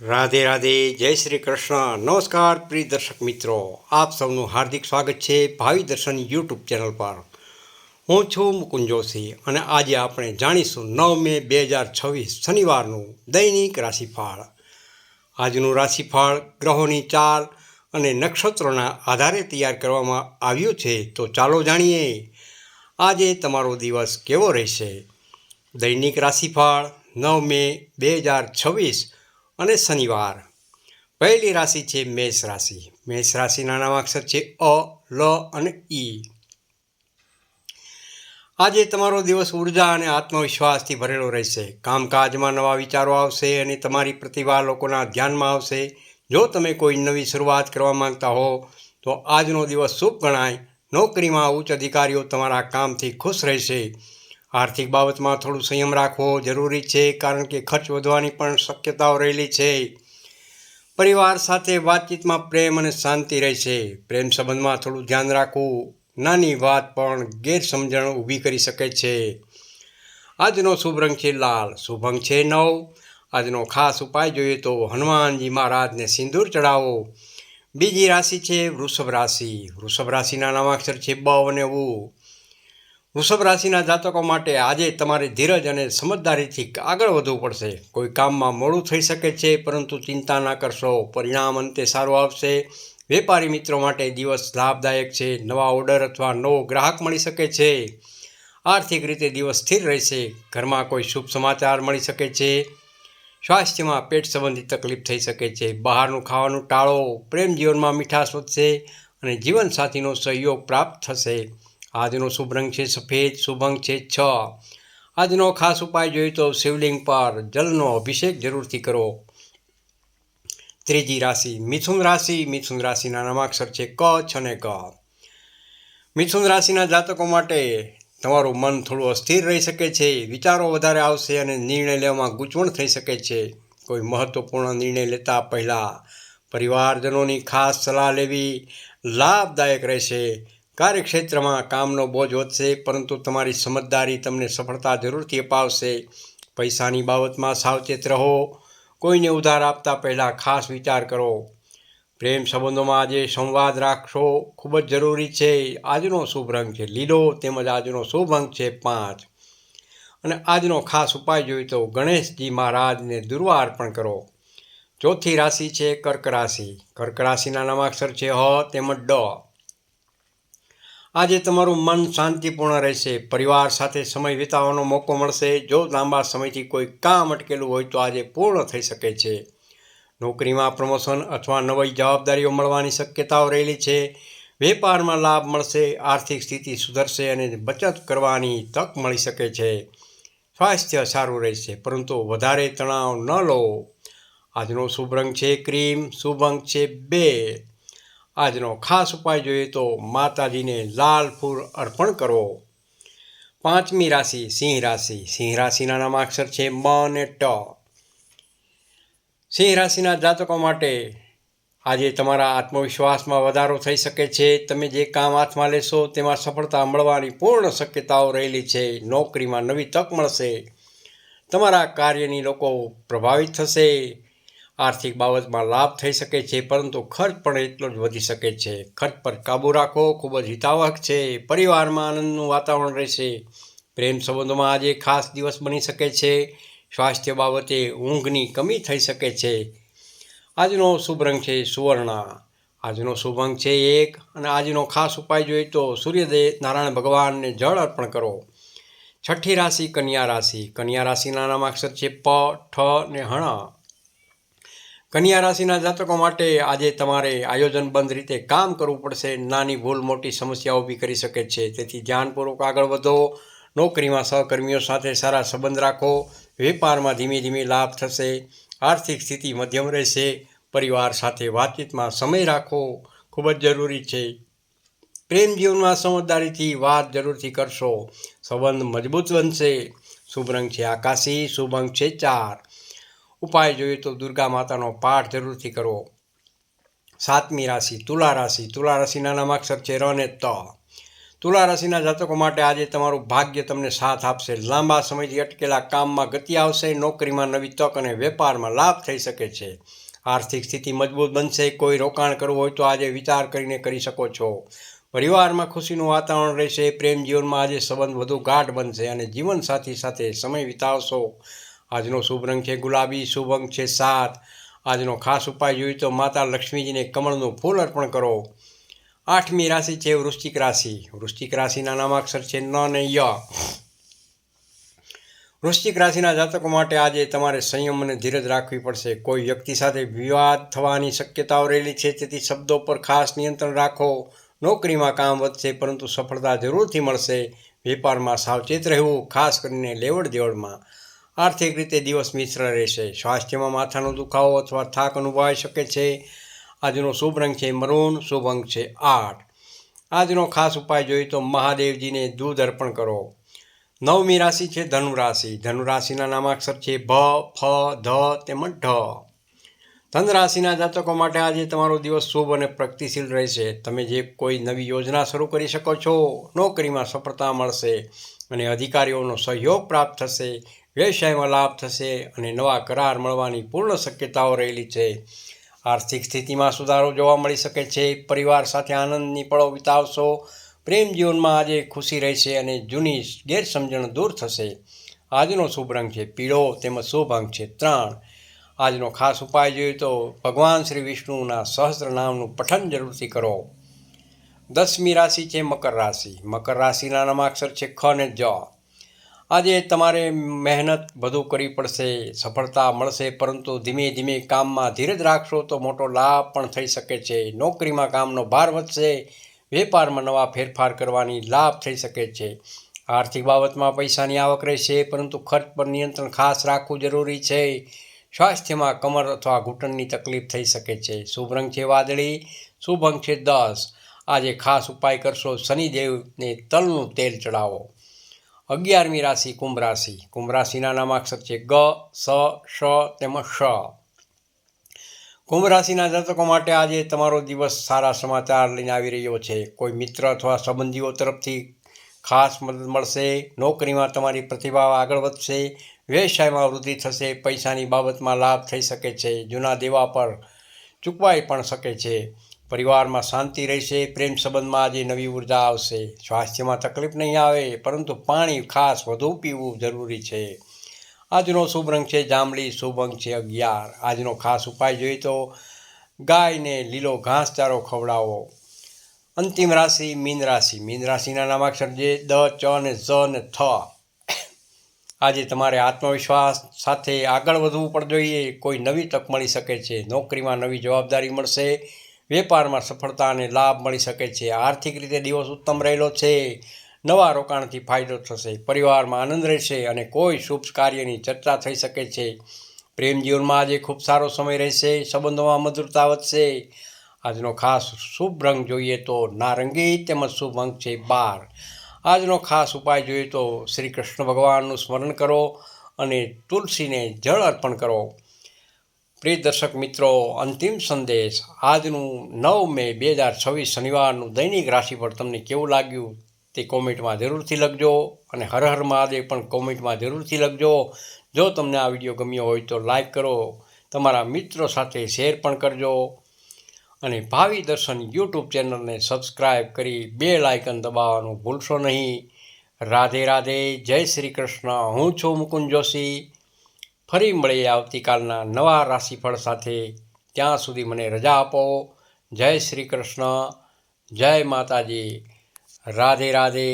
રાધે રાધે, જય શ્રી કૃષ્ણ. નમસ્કાર પ્રિય દર્શક મિત્રો, આપ સૌનું હાર્દિક સ્વાગત છે ભાવિ દર્શન યુટ્યુબ ચેનલ પર. હું છું મુકુંદ જોશી અને આજે આપણે જાણીશું 9 મે 2026 શનિવારનું દૈનિક રાશિફળ. આજનું રાશિફળ ગ્રહોની ચાલ અને નક્ષત્રોના આધારે તૈયાર કરવામાં આવ્યું છે. તો ચાલો જાણીએ આજે તમારો દિવસ કેવો રહેશે. દૈનિક રાશિફળ 9 મે 2026 અને શનિવાર. પહેલી રાશિ છે મેષ રાશિ. મેષ રાશિના નામાક્ષર છે અ, લ અને ઈ. આજે તમારો દિવસ ઉર્જા અને આત્મવિશ્વાસથી ભરેલો રહેશે. કામકાજમાં નવા વિચારો આવશે અને તમારી પ્રતિભા લોકોના ધ્યાનમાં આવશે. જો તમે કોઈ નવી શરૂઆત કરવા માંગતા હો તો આજનો દિવસ શુભ ગણાય. નોકરીમાં ઉચ્ચ અધિકારીઓ તમારા કામથી ખુશ રહેશે. આર્થિક બાબતમાં થોડું સંયમ રાખવો જરૂરી છે, કારણ કે ખર્ચ વધવાની પણ શક્યતાઓ રહેલી છે. પરિવાર સાથે વાતચીતમાં પ્રેમ અને શાંતિ રહેશે. પ્રેમ સંબંધમાં થોડું ધ્યાન રાખવું. નાની વાત પણ ગેરસમજણ ઊભી કરી શકે છે. આજનો શુભ રંગ છે લાલ. શુભ અંક છે 9. આજનો ખાસ ઉપાય જોઈએ તો હનુમાનજી મહારાજને સિંદૂર ચડાવો. બીજી રાશિ છે વૃષભ રાશિ. વૃષભ રાશિના નામાક્ષર છે બ અને ઉ. વૃષભ રાશિના જાતકો માટે આજે તમારે ધીરજ અને સમજદારીથી આગળ વધવું પડશે. કોઈ કામમાં મોડું થઈ શકે છે, પરંતુ ચિંતા ના કરશો, પરિણામ અંતે સારું આવશે. વેપારી મિત્રો માટે દિવસ લાભદાયક છે. નવા ઓર્ડર અથવા નવો ગ્રાહક મળી શકે છે. આર્થિક રીતે દિવસ સ્થિર રહેશે. ઘરમાં કોઈ શુભ સમાચાર મળી શકે છે. સ્વાસ્થ્યમાં પેટ સંબંધી તકલીફ થઈ શકે છે. બહારનું ખાવાનું ટાળો. પ્રેમ જીવનમાં મીઠાશ વધશે અને જીવનસાથીનો સહયોગ પ્રાપ્ત થશે. આજનો શુભ રંગ છે સફેદ. શુભ અંક છે 6. આજનો ખાસ ઉપાય જોઈએ તો શિવલિંગ પર જલનો અભિષેક જરૂરથી કરો. ત્રીજી રાશિ મિથુન રાશિ. મિથુન રાશિના નામાક્ષર છે ક, છ અને ક. મિથુન રાશિના જાતકો માટે તમારું મન થોડું અસ્થિર રહી શકે છે. વિચારો વધારે આવશે અને નિર્ણય લેવામાં ગૂંચવણ થઈ શકે છે. કોઈ મહત્વપૂર્ણ નિર્ણય લેતા પહેલાં પરિવારજનોની ખાસ સલાહ લેવી લાભદાયક રહેશે. કાર્યક્ષેત્રમાં કામનો બોજ વધશે, પરંતુ તમારી સમજદારી તમને સફળતા જરૂરથી અપાવશે. પૈસાની બાબતમાં સાવચેત રહો. કોઈને ઉધાર આપતા પહેલાં ખાસ વિચાર કરો. પ્રેમ સંબંધોમાં આજે સંવાદ રાખશો ખૂબ જ જરૂરી છે. આજનો શુભ રંગ છે લીલો, તેમજ આજનો શુભ અંક છે 5. અને આજનો ખાસ ઉપાય જોઈએ તો ગણેશજી મહારાજને દુર્વા અર્પણ કરો. ચોથી રાશિ છે કર્ક રાશિ. કર્ક રાશિના નામાક્ષર છે હ તેમજ ડ. આજે તમારું મન શાંતિપૂર્ણ રહેશે. પરિવાર સાથે સમય વિતાવવાનો મોકો મળશે. જો લાંબા સમયથી કોઈ કામ અટકેલું હોય તો આજે પૂર્ણ થઈ શકે છે. નોકરીમાં પ્રમોશન અથવા નવી જવાબદારીઓ મળવાની શક્યતાઓ રહેલી છે. વેપારમાં લાભ મળશે. આર્થિક સ્થિતિ સુધરશે અને બચત કરવાની તક મળી શકે છે. સ્વાસ્થ્ય સારું રહેશે, પરંતુ વધારે તણાવ ન લો. આજનો શુભ રંગ છે ક્રીમ. શુભ અંક છે 2. આજનો ખાસ ઉપાય જોઈએ તો માતાજીને લાલ ફૂલ અર્પણ કરો. પાંચમી રાશિ સિંહ રાશિ. સિંહ રાશિના નામાક્ષર છે મ અને ટ. સિંહ રાશિના જાતકો માટે આજે તમારા આત્મવિશ્વાસમાં વધારો થઈ શકે છે. તમે જે કામ હાથમાં લેશો તેમાં સફળતા મળવાની પૂર્ણ શક્યતાઓ રહેલી છે. નોકરીમાં નવી તક મળશે. તમારા કાર્યની લોકો પ્રભાવિત થશે. આર્થિક બાબતમાં લાભ થઈ શકે છે, પરંતુ ખર્ચ પણ એટલો જ વધી શકે છે. ખર્ચ પર કાબૂ રાખો, ખૂબ જ હિતાવહ છે. પરિવારમાં આનંદનું વાતાવરણ રહેશે. પ્રેમ સંબંધોમાં આજે ખાસ દિવસ બની શકે છે. સ્વાસ્થ્ય બાબતે ઊંઘની કમી થઈ શકે છે. આજનો શુભ રંગ છે સુવર્ણ. આજનો શુભ અંક છે 1. અને આજનો ખાસ ઉપાય જોઈએ તો સૂર્યદેવ નારાયણ ભગવાનને જળ અર્પણ કરો. છઠ્ઠી રાશિ કન્યા રાશિ. કન્યા રાશિના નામાક્ષર છે પ, ઠ અને હણ. કન્યા રાશિના જાતકો માટે આજે તમારે આયોજનબદ્ધ રીતે કામ કરવું પડશે. નાની ભૂલ મોટી સમસ્યા ઊભી કરી શકે છે, તેથી ધ્યાનપૂર્વક આગળ વધો. નોકરીમાં સહકર્મીઓ સાથે સારા સંબંધ રાખો. વેપારમાં ધીમે ધીમે લાભ થશે. આર્થિક સ્થિતિ મધ્યમ રહેશે. પરિવાર સાથે વાતચીતમાં સમય રાખવો ખૂબ જ જરૂરી છે. પ્રેમ જીવનમાં સમજદારીથી વાત જરૂરથી કરશો. સંબંધ મજબૂત બનશે. શુભ રંગ છે આકાશી. શુભ અંક છે 4. ઉપાય જોઈએ તો દુર્ગા માતાનો પાઠ જરૂરથી કરો. સાતમી રાશિ તુલા રાશિ. તુલા રાશિના નામાક્ષર છે ર અને ત. તુલા રાશિના જાતકો માટે આજે તમારું ભાગ્ય તમને સાથ આપશે. લાંબા સમયથી અટકેલા કામમાં ગતિ આવશે. નોકરીમાં નવી તક અને વેપારમાં લાભ થઈ શકે છે. આર્થિક સ્થિતિ મજબૂત બનશે. કોઈ રોકાણ કરવું હોય તો આજે વિચાર કરીને કરી શકો છો. પરિવારમાં ખુશીનું વાતાવરણ રહેશે. પ્રેમ જીવનમાં આજે સંબંધ વધુ ગાઢ બનશે અને જીવનસાથી સાથે સમય વિતાવશો. આજનો શુભ રંગ છે ગુલાબી. શુભ અંક છે 7. આજનો ખાસ ઉપાય જોઈએ તો માતા લક્ષ્મીજીને કમળનું ફૂલ અર્પણ કરો. 8મી રાશિ છે વૃશ્ચિક રાશિ. વૃશ્ચિક રાશિના નામાક્ષર છે ન અને ય. વૃશ્ચિક રાશિના જાતકો માટે આજે તમારે સંયમ અને ધીરજ રાખવી પડશે. કોઈ વ્યક્તિ સાથે વિવાદ થવાની શક્યતાઓ રહેલી છે, તેથી શબ્દો પર ખાસ નિયંત્રણ રાખો. નોકરીમાં કામ વધશે, પરંતુ સફળતા જરૂરથી મળશે. વેપારમાં સાવચેત રહેવું, ખાસ કરીને લેવડ દેવડમાં. આર્થિક રીતે દિવસ મિશ્ર રહેશે. સ્વાસ્થ્યમાં માથાનો દુખાવો અથવા થાક અનુભવાઈ શકે છે. આજનો શુભ રંગ છે મરૂન. શુભ અંક છે 8. આજનો ખાસ ઉપાય જોઈએ તો મહાદેવજીને દૂધ અર્પણ કરો. 9મી રાશિ છે ધનુ રાશિ. ધનુ રાશિના નામાક્ષર છે ભ, ફ, ધ તેમજ ઢ. ધન રાશિના જાતકો માટે આજે તમારો દિવસ શુભ અને પ્રગતિશીલ રહેશે. તમે જે કોઈ નવી યોજના શરૂ કરી શકો છો. નોકરીમાં સફળતા મળશે અને અધિકારીઓનો સહયોગ પ્રાપ્ત થશે. વ્યવસાયમાં લાભ થશે અને નવા કરાર મળવાની પૂર્ણ શક્યતાઓ રહેલી છે. આર્થિક સ્થિતિમાં સુધારો જોવા મળી શકે છે. પરિવાર સાથે આનંદની પળો વિતાવશો. પ્રેમ જીવનમાં આજે ખુશી રહેશે અને જૂની ગેરસમજણ દૂર થશે. આજનો શુભ રંગ છે પીળો તેમજ શુભ અંક છે 3. આજનો ખાસ ઉપાય જોઈએ તો ભગવાન શ્રી વિષ્ણુના સહસ્ત્ર નામનું પઠન જરૂરથી કરો. 10મી રાશિ છે મકર રાશિ. મકર રાશિના નામાક્ષર છે ખ અને જ. આજે તમારે મહેનત વધુ કરવી પડશે. સફળતા મળશે, પરંતુ ધીમે ધીમે કામમાં ધીરજ રાખશો તો મોટો લાભ પણ થઈ શકે છે. નોકરીમાં કામનો ભાર વધશે. વેપારમાં નવા ફેરફાર કરવાની લાભ થઈ શકે છે. આર્થિક બાબતમાં પૈસાની આવક રહેશે, પરંતુ ખર્ચ પર નિયંત્રણ ખાસ રાખવું જરૂરી છે. સ્વાસ્થ્યમાં કમર અથવા ઘૂંટણની તકલીફ થઈ શકે છે. શુભ રંગ છે વાદળી. શુભ અંક છે 10. આજે ખાસ ઉપાય કરશો. શનિદેવને તલનું તેલ ચડાવો. 11મી રાશિ કુંભ રાશિ. કુંભ રાશિના નામાક્ષર છે ગ, સ, શ તેમજ શ. કુંભ રાશિના જાતકો માટે આજે તમારો દિવસ સારા સમાચાર લઈને આવી રહ્યો છે. કોઈ મિત્ર અથવા સંબંધીઓ તરફથી ખાસ મદદ મળશે. નોકરીમાં તમારી પ્રતિભા આગળ વધશે. વ્યવસાયમાં વૃદ્ધિ થશે. પૈસાની બાબતમાં લાભ થઈ શકે છે. જૂના દેવા પર ચૂકવાઈ પણ શકે છે. પરિવારમાં શાંતિ રહેશે. પ્રેમ સંબંધમાં આજે નવી ઉર્જા આવશે. સ્વાસ્થ્યમાં તકલીફ નહીં આવે, પરંતુ પાણી ખાસ વધુ પીવું જરૂરી છે. આજનો શુભ રંગ છે જાંબલી. શુભ અંક છે 11. આજનો ખાસ ઉપાય જોઈએ તો ગાયને લીલો ઘાસચારો ખવડાવો. અંતિમ રાશિ મીન રાશિ. મીન રાશિના નામાક્ષર છે દ, ચ અને ઝ અને થ. આજે તમારે આત્મવિશ્વાસ સાથે આગળ વધવું પણ જોઈએ. કોઈ નવી તક મળી શકે છે. નોકરીમાં નવી જવાબદારી મળશે. વેપારમાં સફળતા અને લાભ મળી શકે છે. આર્થિક રીતે દિવસ ઉત્તમ રહેલો છે. નવા રોકાણથી ફાયદો થશે. પરિવારમાં આનંદ રહેશે અને કોઈ શુભ કાર્યની ચર્ચા થઈ શકે છે. પ્રેમ જીવનમાં આજે ખૂબ સારો સમય રહેશે. સંબંધોમાં મધુરતા વધશે. આજનો ખાસ શુભ રંગ જોઈએ તો નારંગી તેમજ શુભ અંક છે 12. આજનો ખાસ ઉપાય જોઈએ તો શ્રી કૃષ્ણ ભગવાનનું સ્મરણ કરો અને તુલસીને જળ અર્પણ કરો. પ્રિય દર્શક મિત્રો, અંતિમ સંદેશ. આજનું 9 મે 2026 શનિવારનું દૈનિક રાશિફળ તમને કેવું લાગ્યું તે કોમેન્ટમાં જરૂરથી લખજો અને હર હર મહાદેવ પણ કોમેન્ટમાં જરૂરથી લખજો. જો તમને આ વિડીયો ગમ્યો હોય તો લાઈક કરો, તમારા મિત્રો સાથે શેર પણ કરજો અને ભાવિ દર્શન યુટ્યુબ ચેનલને સબસ્ક્રાઈબ કરી બેલ આઇકન દબાવવાનું ભૂલશો નહીં. રાધે રાધે. જય શ્રી કૃષ્ણ. હું છું મુકુંદ જોશી. ફરી મળીએ આવતીકાલના નવા રાશિફળ સાથે. ત્યાં સુધી મને રજા આપો. જય શ્રી કૃષ્ણ. જય માતાજી. રાધે રાધે.